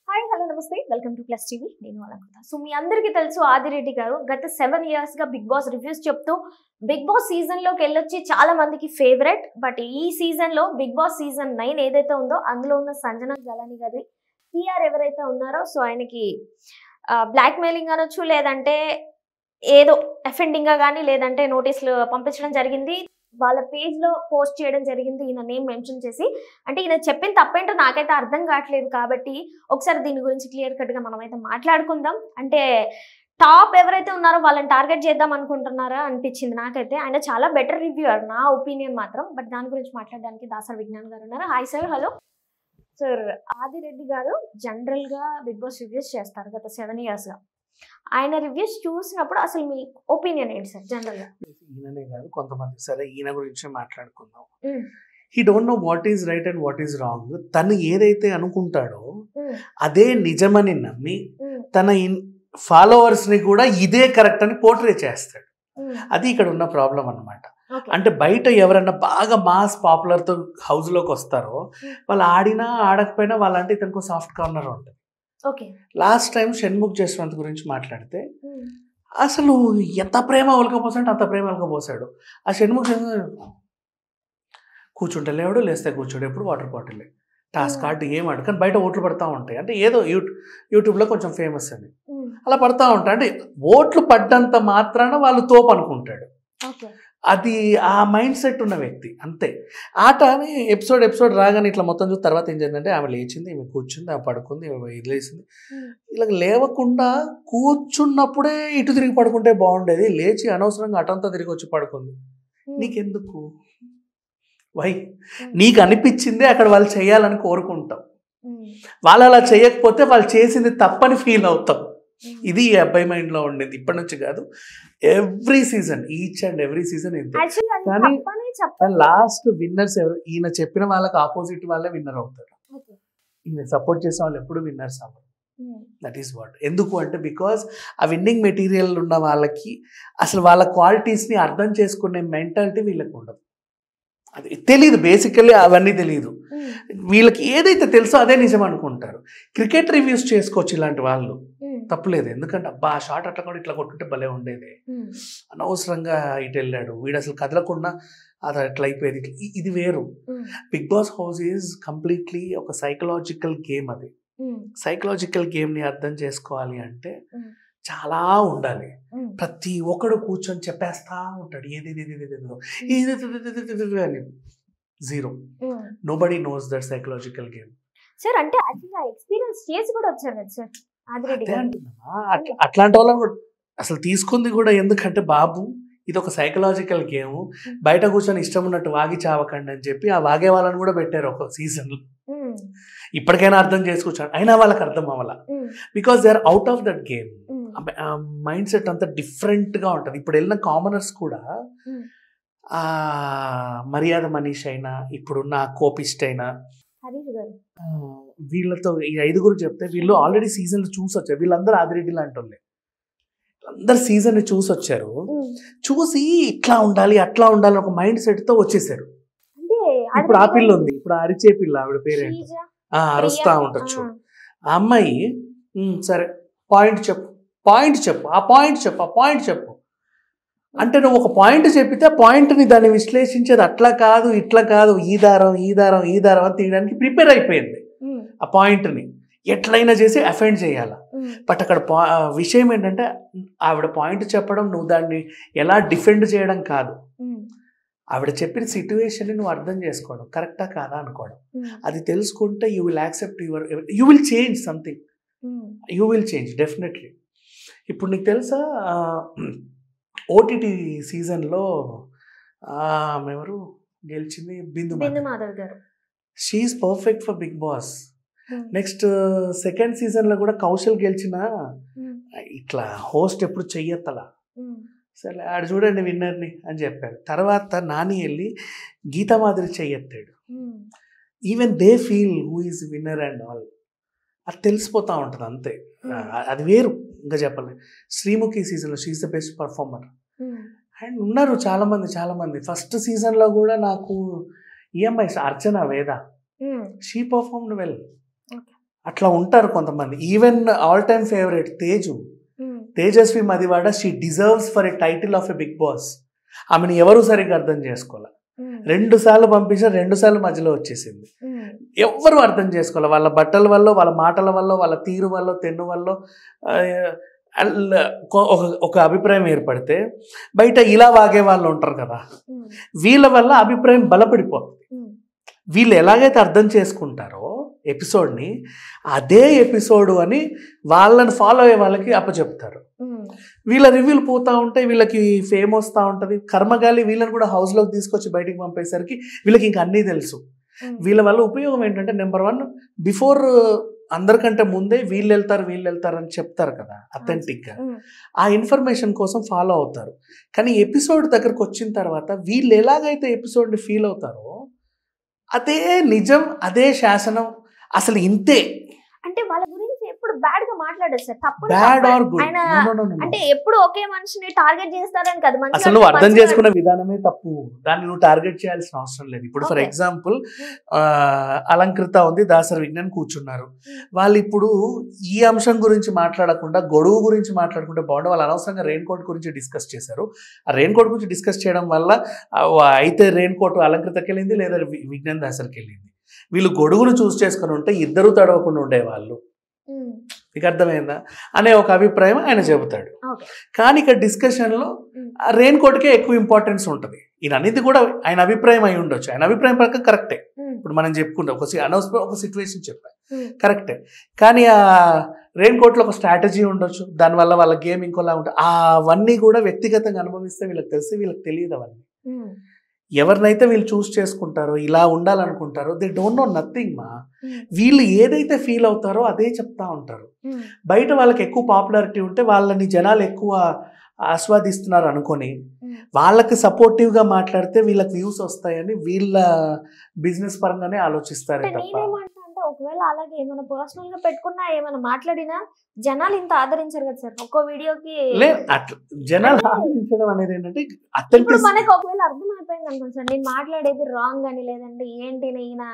Hi hello నమస్తే welcome to plus TV నేను Alankrita. So మీ అందరికీ తెలుసు ఆదిరెడ్డి గారు గత 7 years గా బిగ్ బాస్ రివ్యూస్ చెప్తూ బిగ్ బాస్ సీజన్ లోకి వెళ్ళొచ్చి చాలా మందికి ఫేవరెట్. బట్ ఈ సీజన్ లో బిగ్ బాస్ సీజన్ 9 ఏదైతే ఉందో అందులో ఉన్న సంజన గలాని గారి పిఆర్ ఎవరైతే ఉన్నారో సో ఆయనకి బ్లాక్ మెయిలింగ్ అనొచ్చు, లేదంటే ఏదో అఫెండింగ్ గా కానీ లేదంటే నోటీసులు పంపించడం జరిగింది. వాళ్ళ పేజ్ లో పోస్ట్ చేయడం జరిగింది ఈయన నేమ్ మెన్షన్ చేసి. అంటే ఈయన చెప్పిన తప్పేంటో నాకైతే అర్థం కావట్లేదు, కాబట్టి ఒకసారి దీని గురించి క్లియర్ కట్ గా మనం అయితే మాట్లాడుకుందాం. అంటే టాప్ ఎవరైతే ఉన్నారో వాళ్ళని టార్గెట్ చేద్దాం అనుకుంటున్నారా అనిపించింది నాకైతే. ఆయన చాలా బెటర్ రివ్యూయర్ నా ఒపీనియన్ మాత్రం. బట్ దాని గురించి మాట్లాడడానికి దాసర్ విజ్ఞాన్ గారు ఉన్నారు. Hi sir. Hello sir. Adireddy గారు జనరల్ గా బిగ్ బాస్ రివ్యూస్ చేస్తారు గత 7 years గా. ఆయన రివ్యూస్ చూసినప్పుడు అసలు మీ ఒపీనియన్ ఏంటి సార్ జనరల్ గా? ఈయననే కాదు కొంతమంది, సరే ఈయన గురించి మాట్లాడుకుందాం. He don't know what is right and what is wrong. తను ఏదైతే అనుకుంటాడో అదే నిజమని నమ్మి తన ఫాలోవర్స్ ని కూడా ఇదే కరెక్ట్ అని పోర్ట్రే చేస్తాడు. అది ఇక్కడ ఉన్న ప్రాబ్లం అన్నమాట. అంటే బయట ఎవరన్నా బాగా మాస్ పాపులర్ తో హౌస్ లోకి వస్తారో వాళ్ళు ఆడినా ఆడకపోయినా వాళ్ళంటే ఇతనికి సాఫ్ట్ కార్నర్ ఉంటుంది. లాస్ట్ టైం షణ్ముఖ్ జస్వంత్ గురించి మాట్లాడితే అసలు ఎంత ప్రేమ ఒలకపోసాడు అంత ప్రేమ ఒలకపోసాడు. ఆ షణ్ముఖ్ జస్వంత్ కూర్చుంటే లేవడు, లేస్తే కూర్చోడు, ఎప్పుడు వాటర్ బాటిల్ టాస్క్ కార్డు ఏం ఆడు. కానీ బయట ఓట్లు పడతా ఉంటాయి. అంటే ఏదో యూట్యూబ్లో కొంచెం ఫేమస్ అని అలా పడతా ఉంటాయి. అంటే ఓట్లు పడ్డంత మాత్రాన వాళ్ళు తోపు అనుకుంటాడు. అది ఆ మైండ్ సెట్ ఉన్న వ్యక్తి అంతే. ఆట అని ఎపిసోడ్ రాగానే ఇట్లా మొత్తం చూసి తర్వాత ఏం జరిగిందంటే ఆమె లేచింది, ఆమె కూర్చుంది, ఆమె పడుకుంది, వదిలేసింది. ఇలా లేవకుండా కూర్చున్నప్పుడే ఇటు తిరిగి పడుకుంటే బాగుండేది, లేచి అనవసరంగా అటంతా తిరిగి వచ్చి పడుకుంది. నీకెందుకు? వై? నీకు అనిపించిందే అక్కడ వాళ్ళు చేయాలని కోరుకుంటాం. వాళ్ళు అలా చేయకపోతే వాళ్ళు చేసింది తప్పని ఫీల్ అవుతాం. ఇది ఈ అబ్బాయి మైండ్ లో ఉండేది ఇప్పటి నుంచి కాదు, every season, each and every season ఇంతే. కానీ లాస్ట్ విన్నర్స్ ఎవరు? ఈయన చెప్పిన వాళ్ళకి ఆపోజిట్ వాళ్ళే విన్నర్ అవుతారు. ఈయన సపోర్ట్ చేసే వాళ్ళు ఎప్పుడు విన్నర్స్ అవ్వరు. That is what. ఎందుకు అంటే బికాస్ ఆ విన్నింగ్ మెటీరియల్ ఉన్న వాళ్ళకి అసలు వాళ్ళ క్వాలిటీస్ని అర్థం చేసుకునే మెంటాలిటీ వీళ్ళకి ఉండదు. అది తెలియదు, బేసికల్లీ అవన్నీ తెలియదు. వీళ్ళకి ఏదైతే తెలుసో అదే నిజం అనుకుంటారు. క్రికెట్ రివ్యూస్ చేసుకోవచ్చు ఇలాంటి వాళ్ళు, తప్పులేదు. ఎందుకంటే అబ్బా షాట్ అట్లా కూడా ఇట్లా కొట్టుంటే భలే ఉండేది, అనవసరంగా ఇటు వెళ్ళాడు వీడు, అసలు కదలకుండా అది అట్లా అయిపోయేది. ఇది వేరు. Bigg Boss house is completely ఒక సైకలాజికల్ గేమ్. అది సైకలాజికల్ గేమ్ని అర్థం చేసుకోవాలి అంటే చాలా ఉండాలి. ప్రతి ఒక్కడు కూర్చొని చెప్పేస్తా ఉంటాడు అని. Zero. Nobody knows that psychological game. Sir అంటే ఎక్స్పీరియన్స్ చేసి కూడా వచ్చారు కదా సార్ ఆదిరెడ్డి గారు. అట్లాంటి వాళ్ళని కూడా అసలు తీసుకుంది కూడా ఎందుకంటే బాబు ఇది ఒక సైకలాజికల్ గేమ్, బయట కూర్చొని ఇష్టం ఉన్నట్టు వాగి చావకండి అని చెప్పి ఆ వాగే వాళ్ళని కూడా పెట్టారు ఒక సీజన్లో. ఇప్పటికైనా అర్థం చేసుకొచ్చాను, అయినా వాళ్ళకి అర్థం అవ్వాల. Because they are out of that game. Mindset అంతా డిఫరెంట్గా ఉంటుంది. ఇప్పుడు వెళ్ళిన కామనర్స్ కూడా మర్యాద మనీష్ అయినా ఇప్పుడున్న కోపిస్ట్ అయినా వీళ్ళతో ఈ 5 చెప్తే వీళ్ళు ఆల్రెడీ సీజన్లు చూసి వచ్చారు. వీళ్ళందరూ ఆదిరెడ్డి లాంటి వాళ్ళే, అందరు సీజన్ చూసి వచ్చారు. చూసి ఇట్లా ఉండాలి అట్లా ఉండాలి ఒక మైండ్ సెట్ తో వచ్చేసారు. ఇప్పుడు ఆ పిల్ల ఉంది, ఇప్పుడు అరిచే పిల్ల, ఆవిడ పేరేంటి, అరుస్తా ఉంటారు చూడు ఆ అమ్మాయి. సరే పాయింట్ చెప్పు, ఆ పాయింట్ చెప్పు అంటే నువ్వు ఒక పాయింట్ చెప్పితే పాయింట్ని దాన్ని విశ్లేషించేది అట్లా కాదు ఇట్లా కాదు, ఈ దారం అని తీయడానికి ప్రిపేర్ అయిపోయింది. ఆ పాయింట్ని ఎట్లయినా చేసి అఫెండ్ చేయాలా. బట్ అక్కడ విషయం ఏంటంటే ఆవిడ పాయింట్ చెప్పడం, నువ్వు దాన్ని ఎలా డిఫెండ్ చేయడం కాదు. ఆవిడ చెప్పిన సిట్యువేషన్ని నువ్వు అర్థం చేసుకోవడం, కరెక్టా కాదా అనుకోవడం. అది తెలుసుకుంటే you will accept you will change something, you will change definitely. ఇప్పుడు నీకు తెలుసా ఓటీటీ సీజన్లో ఎవరు గెలిచింది? Bindu Madhav garu. She is perfect for Bigg Boss. Next second సీజన్లో కూడా కౌశల్ గెలిచిన ఇట్లా హోస్ట్ ఎప్పుడు చెయ్యత్తలా. సరే ఆడు చూడండి విన్నర్ని అని చెప్పాడు. తర్వాత నాని వెళ్ళి గీతా మాదిరి చెయ్యెత్తాడు. Even they feel who is winner and all. అది తెలిసిపోతూ ఉంటుంది అంతే. అది వేరు. ఇంకా చెప్పాలి, శ్రీముఖి సీజన్లో she is the best performer. And ఉన్నారు చాలామంది. ఫస్ట్ సీజన్లో కూడా నాకు ఈఎంఐ అర్చన వేద, షీ పర్ఫార్మ్డ్ వెల్. అట్లా ఉంటారు కొంతమంది. Even all time favourite Tejaswi Madivada, she deserves for a title of a Bigg Boss. ఆమెను ఎవరు సరిగ్గా అర్థం చేసుకోవాలి. 2 సార్లు పంపించిన 2 సార్లు మధ్యలో వచ్చేసింది. ఎవ్వరు అర్థం చేసుకోవాలి. వాళ్ళ బట్టల వల్ల, వాళ్ళ మాటల వల్ల, వాళ్ళ తీరు వల్ల, తెన్ను వల్ల ఒక అభిప్రాయం ఏర్పడితే బయట ఇలా వాగే వాళ్ళు ఉంటారు కదా, వీళ్ళ వల్ల అభిప్రాయం బలపడిపోతుంది. వీళ్ళు ఎలాగైతే అర్థం చేసుకుంటారో ఎపిసోడ్ని, అదే ఎపిసోడ్ అని వాళ్ళని ఫాలో అయ్యే వాళ్ళకి అప్పచెప్తారు. వీళ్ళ రివ్యూలు పోతూ ఉంటాయి, వీళ్ళకి ఫేమ్ వస్తూ ఉంటుంది. కర్మగాలి వీళ్ళని కూడా హౌస్లోకి తీసుకొచ్చి బయటికి పంపేసరికి వీళ్ళకి ఇంకా అన్నీ తెలుసు. వీళ్ళ వల్ల ఉపయోగం ఏంటంటే, నెంబర్ 1, బిఫోర్ అందరికంటే ముందే వీళ్ళు వెళ్తారు అని చెప్తారు కదా అథెంటిక్గా. ఆ ఇన్ఫర్మేషన్ కోసం ఫాలో అవుతారు. కానీ ఎపిసోడ్ దగ్గరకు వచ్చిన తర్వాత వీళ్ళు ఎలాగైతే ఎపిసోడ్ని ఫీల్ అవుతారో అదే నిజం, అదే శాసనం, అసలు ఇంతే. అంటే వాళ్ళ గురించి ఎప్పుడు బ్యాడ్ గా మాట్లాడారు సార్. తప్పు బ్యాడ్ ఆర్ గుడ్ అంటే ఎప్పుడు ఒకే మనిషిని టార్గెట్ చేస్తారని కదా. అసలు నువ్వు అర్థం చేసుకునే విధానమే తప్పు. దాన్ని నువ్వు టార్గెట్ చేయాల్సిన అవసరం లేదు. ఇప్పుడు ఫర్ ఎగ్జాంపుల్ అలంకృత ఉంది, దాసరి విజ్ఞాన్ కూర్చున్నారు. వాళ్ళు ఇప్పుడు ఈ అంశం గురించి మాట్లాడకుండా గొడవ గురించి మాట్లాడుకుంటే బాగుండే. వాళ్ళు అనవసరంగా రెయిన్ కోట్ గురించి డిస్కస్ చేశారు. ఆ రెయిన్ కోట్ గురించి డిస్కస్ చేయడం వల్ల అయితే రెయిన్ కోట్ అలంకృతకి వెళ్ళింది, లేదా విజ్ఞాన్ దాసరికి వెళ్ళింది. వీళ్ళు గొడుగును చూస్ చేసుకుని ఉంటే ఇద్దరు తడవకుండా ఉండేవాళ్ళు. మీకు అర్థమైందా అనే ఒక అభిప్రాయం ఆయన చెబుతాడు. కానీ ఇక్కడ డిస్కషన్లో రెయిన్ కోట్కే ఎక్కువ ఇంపార్టెన్స్ ఉంటుంది. ఈయన అనేది కూడా ఆయన అభిప్రాయం అయి ఉండొచ్చు. ఆయన అభిప్రాయం ప్రకారం కరెక్టే. ఇప్పుడు మనం చెప్పుకుంటాం, ఒక సిచ్యువేషన్ చెప్పాను, కరెక్టే. కానీ ఆ రెయిన్ కోట్లో ఒక స్ట్రాటజీ ఉండొచ్చు, దానివల్ల వాళ్ళ గేమ్ ఇంకోలా ఉంటుంది. అవన్నీ కూడా వ్యక్తిగతంగా అనుభవిస్తే వీళ్ళకి తెలిసి, వీళ్ళకి తెలియదు అవన్నీ. ఎవరినైతే వీళ్ళు చూస్ చేసుకుంటారో, ఇలా ఉండాలనుకుంటారో, దే డోంట్ నో నథింగ్ మా. వీళ్ళు ఏదైతే ఫీల్ అవుతారో అదే చెప్తా ఉంటారు. బయట వాళ్ళకి ఎక్కువ పాపులారిటీ ఉంటే వాళ్ళని జనాలు ఎక్కువ ఆస్వాదిస్తున్నారు అనుకొని వాళ్ళకి సపోర్టివ్గా మాట్లాడితే వీళ్ళకి వ్యూస్ వస్తాయని వీళ్ళ బిజినెస్ పరంగానే ఆలోచిస్తారే తప్ప. ఒకవేళ అలాగే ఏమైనా పర్సనల్ గా పెట్టుకున్నా, ఏమైనా మాట్లాడినా జనాలు ఇంత ఆదరించారు కదా సార్ ఒక్కో వీడియోకి. జనాలు ఆదరించడం అనేది ఏంటంటే, మనకి ఒకవేళ అర్థం అయిపోయింది అనుకోండి సార్, నేను మాట్లాడేది రాంగ్ అని, లేదంటే ఏంటి ఈయన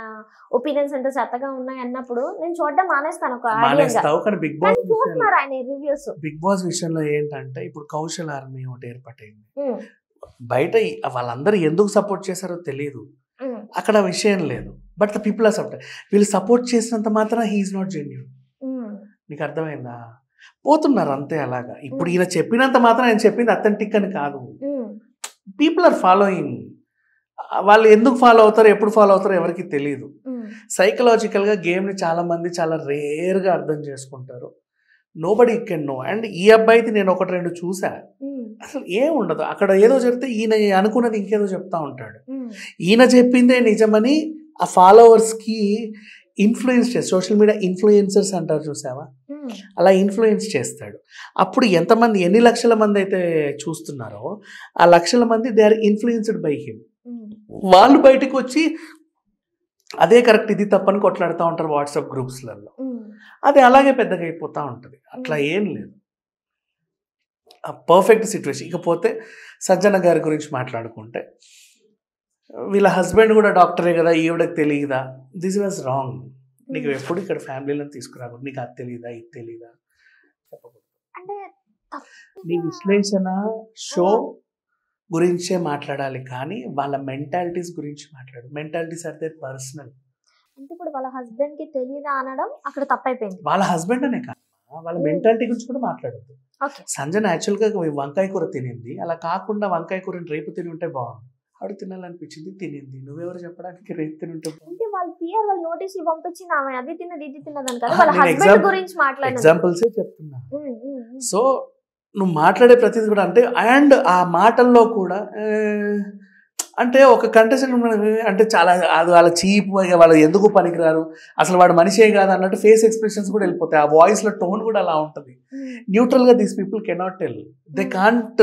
ఒపీనియన్స్ ఎంత చెత్తగా ఉన్నాయి అన్నప్పుడు నేను చూడడం మానేస్తాను. బిగ్ బాస్ చూస్తున్నారు ఆయన రివ్యూస్. బిగ్ బాస్ విషయంలో ఏంటంటే, ఇప్పుడు కౌశల్ ఆర్మీ ఒకటి ఏర్పడింది. బయట వాళ్ళందరూ ఎందుకు సపోర్ట్ చేశారో తెలియదు, అక్కడ విషయం లేదు. But the people are support. వీళ్ళు సపోర్ట్ చేసినంత మాత్రం హీఈస్ నాట్ జెన్యూన్. నీకు అర్థమైందా? పోతున్నారు అంతే అలాగా. ఇప్పుడు ఈయన చెప్పినంత మాత్రం ఆయన చెప్పింది అథెంటిక్ అని కాదు. People are following. వాళ్ళు ఎందుకు ఫాలో అవుతారో, ఎప్పుడు ఫాలో అవుతారో ఎవరికి తెలియదు. సైకలాజికల్గా గేమ్ని చాలా మంది చాలా రేర్గా అర్థం చేసుకుంటారు. Nobody can no. అండ్ ఈ అబ్బాయిది నేను 1-2 చూసా, అసలు ఏం ఉండదు. అక్కడ ఏదో చెప్తే ఈయన అనుకున్నది ఇంకేదో చెప్తా ఉంటాడు. ఈయన చెప్పిందే నిజమని ఆ ఫాలోవర్స్కి ఇన్ఫ్లుయెన్స్ చేస్తాడు. సోషల్ మీడియా ఇన్ఫ్లుయెన్సర్స్ అంటారు చూసావా, అలా ఇన్ఫ్లుయెన్స్ చేస్తాడు. అప్పుడు ఎన్ని లక్షల మంది అయితే చూస్తున్నారో ఆ లక్షల మంది they are influenced by him. వాళ్ళు బయటకు వచ్చి అదే కరెక్ట్, ఇది తప్పని కొట్లాడుతూ ఉంటారు వాట్సాప్ గ్రూప్స్లలో. అది అలాగే పెద్దగా అయిపోతూ ఉంటుంది. అట్లా ఏం లేదు, పర్ఫెక్ట్ సిచ్యువేషన్. ఇకపోతే సంజన గారి గురించి మాట్లాడుకుంటే, వీళ్ళ హస్బెండ్ కూడా డాక్టరే కదా, ఈవిడకి తెలియదా? This was wrong. నీకు ఎప్పుడు ఇక్కడ ఫ్యామిలీలో తీసుకురాకూడదు. నీకు అది తెలియదా, ఇది తెలియదా చెప్పకూడదు. నీ విశ్లేషణ షో గురించే మాట్లాడాలి, కానీ వాళ్ళ మెంటాలిటీస్ గురించి మాట్లాడు. Mentalities are their personal. అంటే ఇప్పుడు వాళ్ళ హస్బెండ్ కి తెలియదా అనడం అక్కడ తప్పైపోయింది. వాళ్ళ హస్బెండ్ అనే కాదు, వాళ్ళ మెంటాలిటీ గురించి కూడా మాట్లాడద్దు. సంజన యాక్చువల్గా వంకాయ కూర తినింది, అలా కాకుండా వంకాయ కూరని రేపు తిని ఉంటే బాగుంది. ఆవిడ తినాలనిపించింది, తినింది. నువ్వెవరు చెప్పడానికి రేపు తిని ఉంటే అంటే వాళ్ళ పిఆర్ వాళ్ళ నోటీసులు పంపించింది, ఆమె అది తిన్నది ఇది తిన్నదని కదా, వాళ్ళ హస్బెండ్ గురించి మాట్లాడారు. ఎగ్జాంపుల్సే చెప్తున్నా. సో నువ్వు మాట్లాడే ప్రతిదీ కూడా అంటే, అండ్ ఆ మాటల్లో కూడా అంటే ఒక కంటెస్టెంట్ అంటే చాలా అది వాళ్ళ చీప్, వాళ్ళు ఎందుకు పనికిరారు, అసలు వాడు మనిషే కాదు అన్నట్టు ఫేస్ ఎక్స్ప్రెషన్స్ కూడా వెళ్ళిపోతాయి. ఆ వాయిస్లో టోన్ కూడా అలా ఉంటుంది. న్యూట్రల్గా these people cannot tell, they can't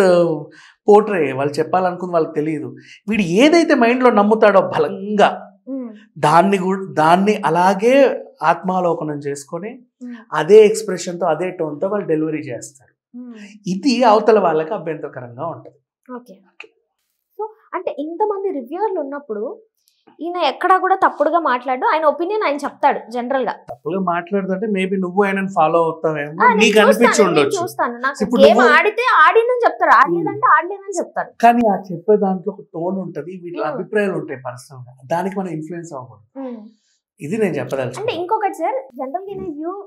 portray. వాళ్ళు చెప్పాలనుకుంది వాళ్ళకి తెలియదు. వీడు ఏదైతే మైండ్లో నమ్ముతాడో బలంగా దాన్ని అలాగే ఆత్మావలోకనం చేసుకొని అదే ఎక్స్ప్రెషన్తో అదే టోన్తో వాళ్ళు డెలివరీ చేస్తారు. ఇది అవతల వాళ్ళకి అభ్యంతరకరంగా ఉంటుంది. ఓకే, సో అంటే ఇంతమంది రివ్యూవర్లు ఉన్నప్పుడు ఈయన ఎక్కడా కూడా తప్పుడుగా మాట్లాడు, ఆయన ఒపీనియన్ ఆయన చెప్తాడు జనరల్ గా. తప్పుగా మాట్లాడుతుంటే మేబీ నువ్వు ఆయన ఫాలో అవుతావేమో, నీకు అనిపించి ఉండొచ్చు. చూస్తాను, నాకు గేమ్ ఆడితే ఆడిందని చెప్తారు, ఆడలేదంటే ఆడలేదని చెప్తారు. కానీ ఆ చెప్పే దాంట్లో ఒక టోన్ ఉంటది, వీటి అభిప్రాయాలు ఉంటాయి పర్సనల్ గా, దానికి మనం ఇన్ఫ్లుయెన్స్ అవ్వకూడదు. ఇది నేను చెప్పదలుచు. అంటే ఇంకొకటి సార్, జనరల్ గా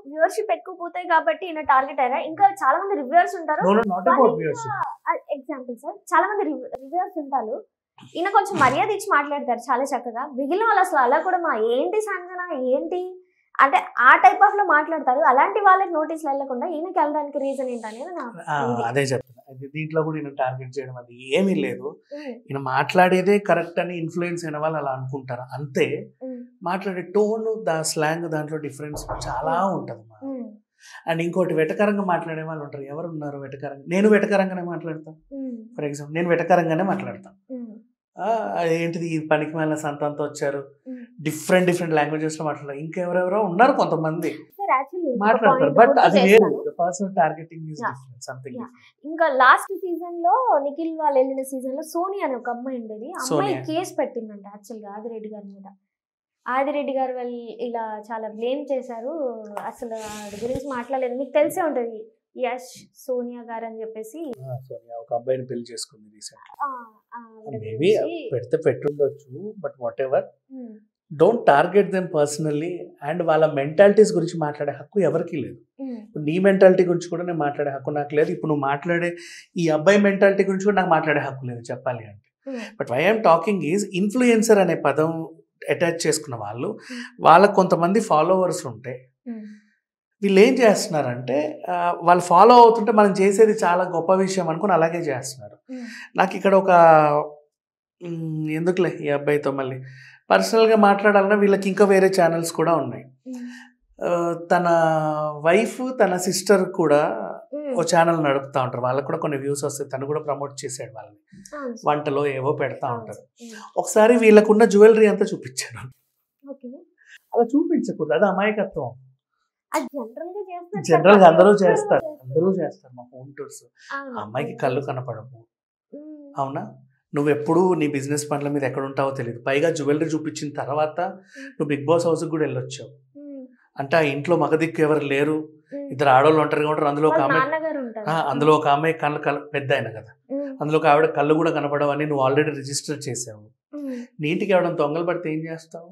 వ్యూవర్షిప్ ఎక్కువ పోతాయి కాబట్టి ఈయన టార్గెట్ అయినా, ఇంకా చాలా మంది రివ్యూవర్స్ ఉంటారు. ఎగ్జాంపుల్ సార్, చాలా మంది రివ్యూవర్స్ ఉంటారు, ఈయన కొంచెం మర్యాద ఇచ్చి మాట్లాడతారు చాలా చక్కగా. మిగిలిన వాళ్ళు అసలు అలా కూడా ఏంటి సంజన ఏంటి అంటే ఆ టైప్ ఆఫ్ లో మాట్లాడతారు. అలాంటి వాళ్ళకి నోటీసులు వెళ్ళకుండా ఈయనకి వెళ్ళడానికి రీజన్ ఏంటనేది అదే చెప్తాను. దీంట్లో కూడా ఈయన టార్గెట్ చేయడం అది ఏమీ లేదు. ఈయన మాట్లాడేదే కరెక్ట్ అని ఇన్ఫ్లుయెన్స్ అయిన వాళ్ళు అలా అనుకుంటారు అంతే. మాట్లాడే టోన్, స్లాంగ్ దాంట్లో డిఫరెన్స్ చాలా ఉంటది. అండ్ ఇంకోటి, వెటకరంగా మాట్లాడే వాళ్ళు ఉంటారు. ఎవరు ఉన్నారు వెటకరంగా? నేను వెటకరంగానే మాట్లాడతాను. ఫర్ ఎగ్జాంపుల్ నేను వెటకరంగానే మాట్లాడతాను. ఏంటిది ఈ పనికి మళ్ళీ సంతంతో వచ్చారు, డిఫరెంట్ లాంగ్వేజెస్ లో మాట్లాడారు. ఇంకెవరెవరో ఉన్నారు కొంతమంది మాట్లాడతారు, బట్ అది వేరు. Personal targeting is different, something. ఇంకా లాస్ట్ సీజన్ లో నిఖిల్ వాళ్ళు వెళ్ళిన సీజన్ లో సోనియా అనే ఒక అమ్మాయి ఉండేది. అమ్మాయి కేసు పెట్టిందంట యాక్చువల్ గా ఆదిరెడ్డి గారి మీద. ఆదిరెడ్డి గారు వాళ్ళు ఇలా చాలా బ్లేమ్ చేశారు, అసలు వాడి గురించి మాట్లాడలేదు. మీకు తెలిసే ఉంటది, యష్ సోనియా గారు అని చెప్పేసి. సోనియా ఒక అబ్బాయిని పెళ్లి చేసుకుంది రీసెంట్. మేబీ పెడితే పెట్టుండొచ్చు, but whatever, don't target them personally. And వాళ్ళ మెంటాలిటీస్ గురించి మాట్లాడే హక్కు ఎవరికి లేదు. నీ మెంటాలిటీ గురించి కూడా నేను మాట్లాడే హక్కు నాకు లేదు. ఇప్పుడు నువ్వు మాట్లాడే ఈ అబ్బాయి మెంటాలిటీ గురించి కూడా నాకు మాట్లాడే హక్కు లేదు చెప్పాలి అంటే. But why I'm talking is, influencer అనే పదం అటాచ్ చేసుకున్న వాళ్ళు, వాళ్ళకు కొంతమంది ఫాలోవర్స్ ఉంటే వీళ్ళు ఏం చేస్తున్నారంటే, వాళ్ళు ఫాలో అవుతుంటే మనం చేసేది చాలా గొప్ప విషయం అనుకుని అలాగే చేస్తున్నారు. నాకు ఇక్కడ ఒక ఎందుకులే ఈ అబ్బాయితో మళ్ళీ పర్సనల్గా మాట్లాడాలన్నా, వీళ్ళకి ఇంకా వేరే ఛానల్స్ కూడా ఉన్నాయి. తన వైఫ్ తన సిస్టర్ కూడా ఓ ఛానల్ నడుపుతూ ఉంటారు, వాళ్ళకు కూడా కొన్ని వ్యూస్ వస్తాయి. తను కూడా ప్రమోట్ చేసాడు వాళ్ళని, వంటలో ఏవో పెడతా ఉంటారు. ఒకసారి వీళ్ళకున్న జ్యువెలరీ అంతా చూపించారు. అలా చూపించకూడదు, అది అమాయకత్వం. జనరల్ గా అందరూ చేస్తారు మా హోమ్ టూర్స్. అమ్మాయికి కళ్ళు కనపడవు, అవునా? నువ్వెప్పుడు నీ బిజినెస్ పనుల మీద ఎక్కడ ఉంటావో తెలియదు. పైగా జ్యువెలరీ చూపించిన తర్వాత నువ్వు బిగ్ బాస్ హౌస్కి కూడా వెళ్ళొచ్చావు అంటే, ఆ ఇంట్లో మగదిక్కు ఎవరు లేరు, ఇద్దరు ఆడవాళ్ళు ఒంటరిగా ఉంటారు. అందులో ఒక అమ్మాయి కళ్ళు పెద్ద అయినా కదా, అందులో ఒక ఆవిడ కళ్ళు కూడా కనపడవని నువ్వు ఆల్రెడీ రిజిస్టర్ చేసావు. నీటికి ఎవడం దొంగలు పడితే ఏం చేస్తావు?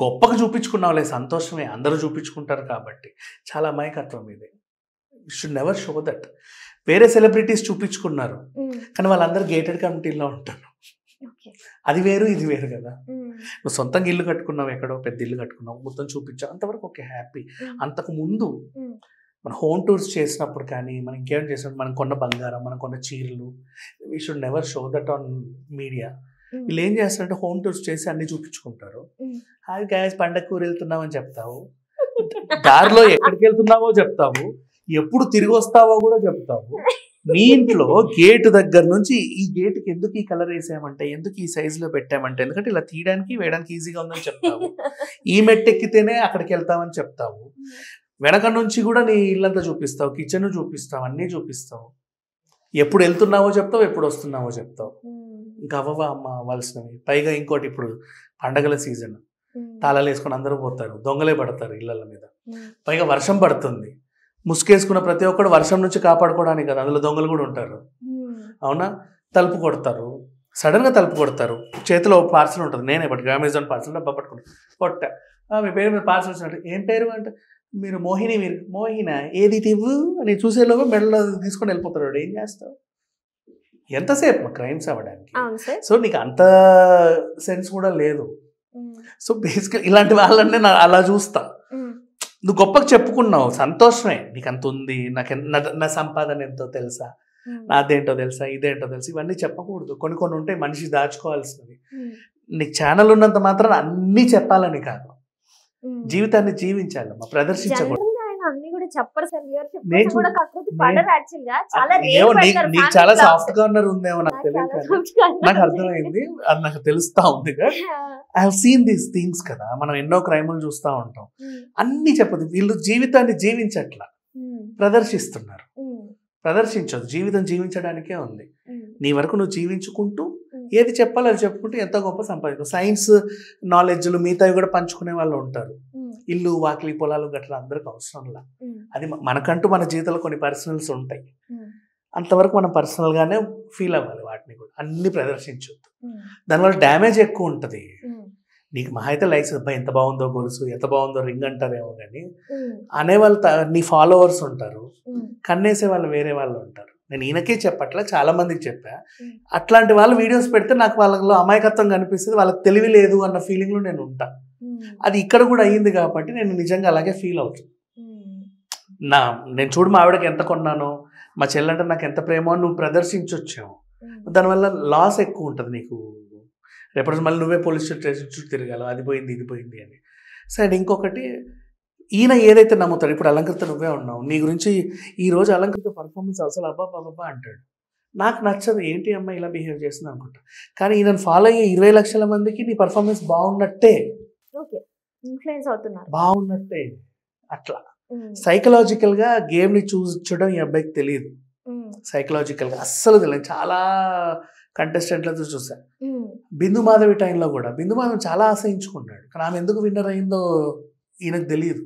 గొప్పగా చూపించుకున్నావులే, సంతోషమే, అందరూ చూపించుకుంటారు కాబట్టి. చాలా అమాయకత్వం ఇది. You should never show that. వేరే సెలబ్రిటీస్ చూపించుకున్నారు, కానీ వాళ్ళందరూ గేటెడ్ కమిటీలో ఉంటారు. అది వేరు ఇది వేరు కదా. నువ్వు సొంతంగా ఇల్లు కట్టుకున్నావు, ఎక్కడో పెద్ద ఇల్లు కట్టుకున్నావు, మొత్తం చూపించావు, అంతవరకు ఓకే, హ్యాపీ. అంతకు ముందు మన హోమ్ టూర్స్ చేసినప్పుడు కానీ మనం ఇంకేం చేసినప్పుడు, మనం కొన్న బంగారం, మనం కొన్న చీరలు, we should never show that on media. వీళ్ళు ఏం చేస్తారంటే హోమ్ టూర్స్ చేసి అన్ని చూపించుకుంటారు. హాయ్ గ్యాస్, పండగ ఊరు వెళ్తున్నామని చెప్తావు, దారిలో ఎక్కడికి వెళ్తున్నావో చెప్తావు, ఎప్పుడు తిరిగి వస్తావో కూడా చెప్తావు. మీ ఇంట్లో గేటు దగ్గర నుంచి ఈ గేటుకి ఎందుకు ఈ కలర్ వేసామంటే, ఎందుకు ఈ సైజులో పెట్టామంటే, ఎందుకంటే ఇలా తీయడానికి వేయడానికి ఈజీగా ఉందని చెప్తావు. ఈ మెట్టెక్కితేనే అక్కడికి వెళ్తామని చెప్తావు. వెనక నుంచి కూడా నీ ఇల్లంతా చూపిస్తావు, కిచెన్ చూపిస్తావు, అన్నీ చూపిస్తావు. ఎప్పుడు వెళ్తున్నావో చెప్తావు, ఎప్పుడు వస్తున్నావో చెప్తావు. ఇంకా అవ్వవా అమ్మ అవ్వాల్సినవి. పైగా ఇంకోటి, ఇప్పుడు పండగల సీజన్, తాళాలు వేసుకొని అందరూ పోతారు, దొంగలే పడతారు ఇళ్ళ మీద. పైగా వర్షం పడుతుంది, ముసుకేసుకున్న ప్రతి ఒక్కడు వర్షం నుంచి కాపాడుకోవడానికి కదా, అందులో దొంగలు కూడా ఉంటారు, అవునా? తలుపు కొడతారు, సడన్గా తలుపు కొడతారు, చేతిలో పార్సల్ ఉంటుంది. నేనే పట్టుకు అమెజాన్ పార్సల్ డబ్బా పట్టుకుంటాను, కొట్ట మీ పేరు మీద పార్సల్ వచ్చినట్టు, ఏం పేరు అంటే, మీరు మోహిని, మీరు మోహిన ఏది ఇవ్వు అని చూసేలోగా మెడలో తీసుకొని వెళ్ళిపోతాడు. ఏం చేస్తావు? ఎంతసేపు క్రైమ్స్ అవ్వడానికి? సో నీకు అంత సెన్స్ కూడా లేదు. సో బేసిక్గా ఇలాంటి వాళ్ళని నేను అలా చూస్తా. నువ్వు గొప్పగా చెప్పుకున్నావు, సంతోషమే, నీకు అంత ఉంది, నా సంపాదన ఎంతో తెలుసా, నాదేంటో తెలుసా, ఇదేంటో తెలుసా, ఇవన్నీ చెప్పకూడదు. కొన్ని ఉంటాయి మనిషి దాచుకోవాల్సినవి. నీకు ఛానల్ ఉన్నంత మాత్రం అన్నీ చెప్పాలని కాదు, జీవితాన్ని జీవించాలి, ప్రదర్శించకూడదు. నీకు చాలా సాఫ్ట్ కార్నర్ ఉందేమో నాకు తెలియదు, నాకు అర్థమైంది, అది నాకు తెలుస్తా ఉంది. I have seen these things కదా, మనం ఎన్నో క్రైములు చూస్తూ ఉంటాం. అన్ని చెప్పదు, వీళ్ళు జీవితాన్ని జీవించట్లా, ప్రదర్శిస్తున్నారు. ప్రదర్శించదు, జీవితం జీవించడానికే ఉంది. నీ వరకు నువ్వు జీవించుకుంటూ ఏది చెప్పాలో అది చెప్పుకుంటే ఎంతో గొప్ప సంపాదించు. సైన్స్ నాలెడ్జ్లు మిగతావి కూడా పంచుకునే వాళ్ళు ఉంటారు. ఇల్లు వాకిలి పొలాలు గట్రా అందరికి అవసరంలా. అది మనకంటూ మన జీవితంలో కొన్ని పర్సనల్స్ ఉంటాయి. అంతవరకు మనం పర్సనల్గానే ఫీల్ అవ్వాలి. వాటిని కూడా అన్ని ప్రదర్శించొద్దు. దానివల్ల డ్యామేజ్ ఎక్కువ ఉంటుంది. నీకు మహా అయితే లైక్స్ అబ్బాయి ఎంత బాగుందో గొలుసు, ఎంత బాగుందో రింగ్ అంటారేమో కానీ అనేవాళ్ళు నీ ఫాలోవర్స్ ఉంటారు, కన్నేసే వాళ్ళు వేరే వాళ్ళు ఉంటారు. నేను ఈయనకే చెప్పట్లా, చాలా మందికి చెప్పా. అట్లాంటి వాళ్ళు వీడియోస్ పెడితే నాకు వాళ్ళలో అమాయకత్వం కనిపిస్తుంది, వాళ్ళకి తెలివి లేదు అన్న ఫీలింగ్లో నేను ఉంటా. అది ఇక్కడ కూడా అయ్యింది కాబట్టి నేను నిజంగా అలాగే ఫీల్ అవుతుంది. నేను చూడు మా ఆవిడకి ఎంత కొన్నానో, మా చెల్లంటే నాకు ఎంత ప్రేమో నువ్వు ప్రదర్శించొచ్చావు. దానివల్ల లాస్ ఎక్కువ ఉంటుంది నీకు. రేపటి మళ్ళీ నువ్వే పోలీస్ స్టేషన్ చుట్టూ తిరగాలి, అది పోయింది ఇది పోయింది అని. సరే, ఇంకొకటి ఈయన ఏదైతే నమ్ముతాడు, ఇప్పుడు అలంకృత నువ్వే ఉన్నావు, నీ గురించి ఈరోజు అలంకృత పర్ఫార్మెన్స్ అసలు అబ్బాబ్బా అంటాడు. నాకు నచ్చదు, ఏంటి అమ్మాయి ఇలా బిహేవ్ చేస్తుంది అనుకుంటా. కానీ ఈయనను ఫాలో అయ్యే 20 లక్షల మందికి నీ పర్ఫార్మెన్స్ బాగున్నట్టే, బాగున్నట్టే. అట్లా సైకలాజికల్గా గేమ్ని చూడడం ఈ అబ్బాయికి తెలియదు. సైకలాజికల్గా అస్సలు తెలియదు. చాలా కంటెస్టెంట్లతో చూసా. బిందు మాధవి టైంలో కూడా బిందు మాధవి చాలా ఆశయించుకున్నాడు, కానీ ఆమె ఎందుకు విన్నర్ అయిందో ఈయనకు తెలియదు.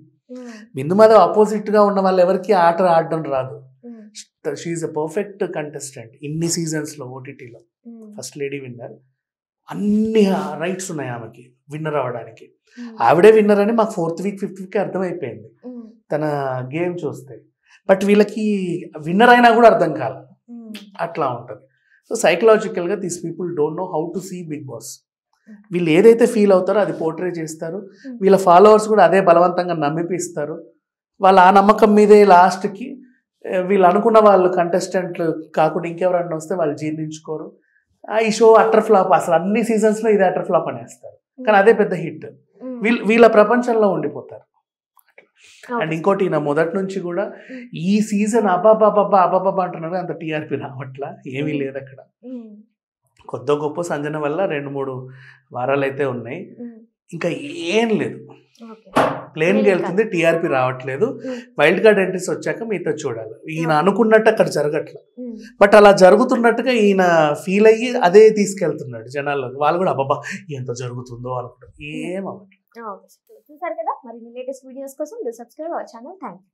బిందు మాధవ్ ఆపోజిట్గా ఉన్న వాళ్ళు ఎవరికి ఆట ఆడడం రాదు. She's a perfect contestant. ఇన్ని సీజన్స్లో ఓటీటీలో ఫస్ట్ లేడీ విన్నర్, అన్ని రైట్స్ ఉన్నాయి ఆమెకి విన్నర్ అవ్వడానికి. ఆవిడే విన్నర్ అని మాకు 4th వీక్ 5th వీక్ అర్థమైపోయింది తన గేమ్ చూస్తే. బట్ వీళ్ళకి విన్నర్ అయినా కూడా అర్థం కాదు. అట్లా ఉంటుంది. సో సైకలాజికల్గా these people don't know how to see Bigg Boss. వీళ్ళు ఏదైతే ఫీల్ అవుతారో అది పోర్ట్రే చేస్తారు. వీళ్ళ ఫాలోవర్స్ కూడా అదే బలవంతంగా నమ్మిపిస్తారు. వాళ్ళు ఆ నమ్మకం మీదే లాస్ట్కి వీళ్ళు అనుకున్న వాళ్ళు కంటెస్టెంట్లు కాకుండా ఇంకెవరన్నా వస్తే వాళ్ళు జీర్ణించుకోరు. ఈ షో అటర్ ఫ్లాప్, అసలు అన్ని సీజన్స్లో ఇది అటర్ ఫ్లాప్ అనేస్తారు, కానీ అదే పెద్ద హిట్. వీళ్ళ ప్రపంచంలో ఉండిపోతారు. అండ్ ఇంకోటి, నా మొదటి నుంచి కూడా ఈ సీజన్ అబాబాబా అంటున్నారు, అంత టీఆర్పీ రావట్లా, ఏమీ లేదు అక్కడ. కొద్ది గొప్ప సంజన వల్ల 2-3 వారాలు అయితే ఉన్నాయి, ఇంకా ఏం లేదు. ప్లేన్గా వెళ్తుంది, టీఆర్పీ రావట్లేదు. వైల్డ్ కార్డ్ ఎంట్రీస్ వచ్చాక మీతో చూడాలి. ఈయన అనుకున్నట్టు అక్కడ జరగట్లేదు, బట్ అలా జరుగుతున్నట్టుగా ఈయన ఫీల్ అయ్యి అదే తీసుకెళ్తున్నాడు జనాల్లోకి. వాళ్ళు కూడా అబ్బాబా ఎంత జరుగుతుందో అనుకుంటారు, ఏం అవ్వట్లేదు. చూసారు కదా, మరి లేటెస్ట్ వీడియోస్ కోసం subscribe our channel. Thank you.